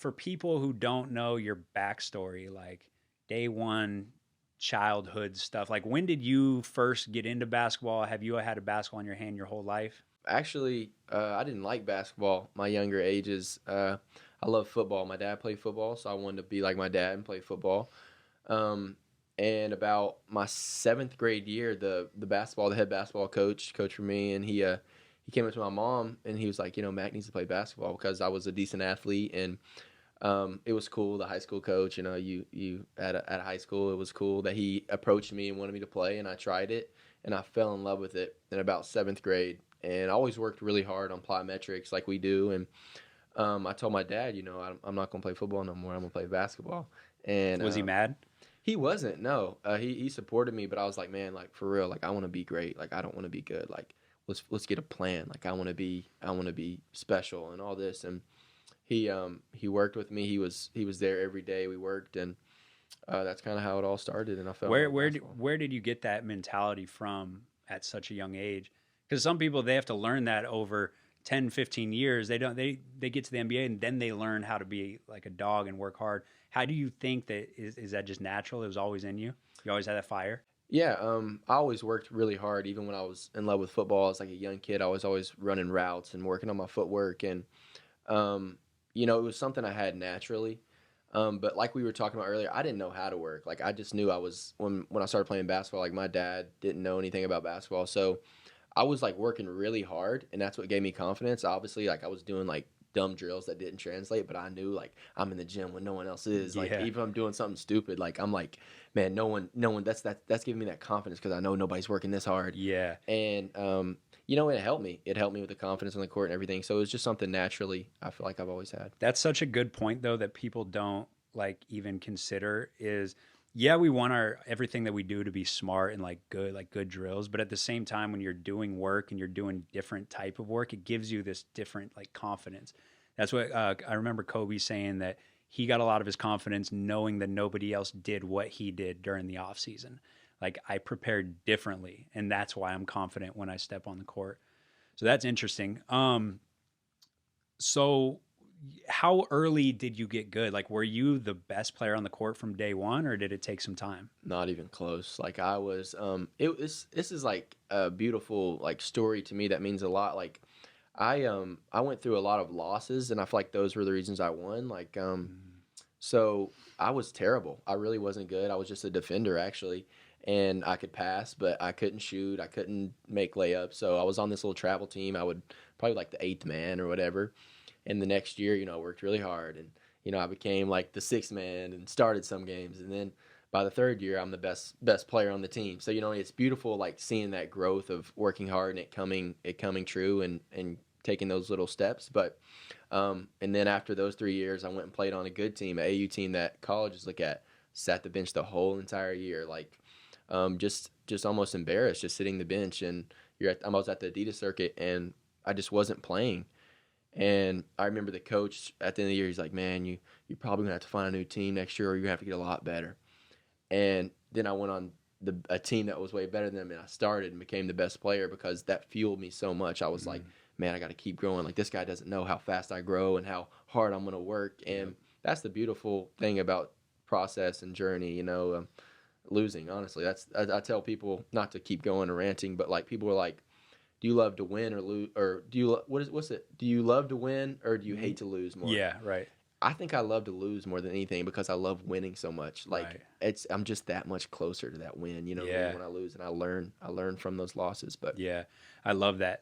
for people who don't know your backstory, like day one childhood stuff, like when did you first get into basketball? Have you had a basketball in your hand your whole life? Actually, I didn't like basketball my younger ages. I love football. My dad played football, so I wanted to be like my dad and play football. Um, and about my seventh grade year, the head basketball coach for me, and he came up to my mom and he was like, Mac needs to play basketball because I was a decent athlete, and it was cool. The high school coach, you at a high school, it was cool that he approached me and wanted me to play, and I tried it, and I fell in love with it in about seventh grade. And I always worked really hard on plyometrics like we do, and I told my dad, I'm not going to play football no more. I'm going to play basketball. And Was he mad? he wasn't. No, he supported me, but I was like, man, like for real, like I want to be great. Like I don't want to be good. Like let's get a plan. Like I want to be special and all this. And he worked with me. He was there every day. We worked, and that's kind of how it all started. And I felt Where did you get that mentality from at such a young age? Because some people, they have to learn that over 10, 15 years. They get to the NBA and then they learn how to be like a dog and work hard. How do you think that is that just natural? It was always in you? You always had that fire? Yeah, I always worked really hard. Even when I was in love with football as like a young kid, I was always running routes and working on my footwork. And it was something I had naturally. But like we were talking about earlier, I didn't know how to work. Like I just knew when I started playing basketball. Like my dad didn't know anything about basketball, so I was like working really hard, and that's what gave me confidence. Obviously, like I was doing like dumb drills that didn't translate, but I knew like I'm in the gym when no one else is. Like even if I'm doing something stupid, like I'm like, man, no one. That's giving me that confidence because I know nobody's working this hard. Yeah. And it helped me. It helped me with the confidence on the court and everything. So it was just something naturally I feel like I've always had. That's such a good point though that people don't like even consider is yeah, we want everything that we do to be smart and like good drills, but at the same time when you're doing work and you're doing different type of work, it gives you this different like confidence. That's what I remember Kobe saying that he got a lot of his confidence knowing that nobody else did what he did during the off season. Like I prepared differently, and that's why I'm confident when I step on the court. So that's interesting. So how early did you get good? Like, were you the best player on the court from day one, or did it take some time? Not even close. Like I was, this is like a beautiful like story to me that means a lot. Like I went through a lot of losses, and I feel like those were the reasons I won. Like so I was terrible. I really wasn't good. I was just a defender actually, and I could pass, but I couldn't shoot. I couldn't make layups. So I was on this little travel team. I would probably like the eighth man or whatever. And the next year, I worked really hard, and I became like the sixth man and started some games. And then by the third year, I'm the best player on the team. So it's beautiful, like seeing that growth of working hard and it coming true, and taking those little steps. But and then after those 3 years, I went and played on a good team, an AU team that colleges look at. Sat the bench the whole entire year, like just almost embarrassed, just sitting the bench. And I was at the Adidas circuit, and I just wasn't playing. And I remember the coach at the end of the year, he's like, man, you're probably going to have to find a new team next year, or you're going to have to get a lot better. And then I went on a team that was way better than them, and I started and became the best player because that fueled me so much. I was like, man, I got to keep growing. Like, this guy doesn't know how fast I grow and how hard I'm going to work. And that's the beautiful thing about process and journey, losing, honestly. I tell people not to keep going or ranting, but like people are like, do you love to win or lose, or do you what's it? Do you love to win or do you hate to lose more? Yeah, right. I think I love to lose more than anything because I love winning so much. Like I'm just that much closer to that win, when I lose, and I learn from those losses. But yeah, I love that.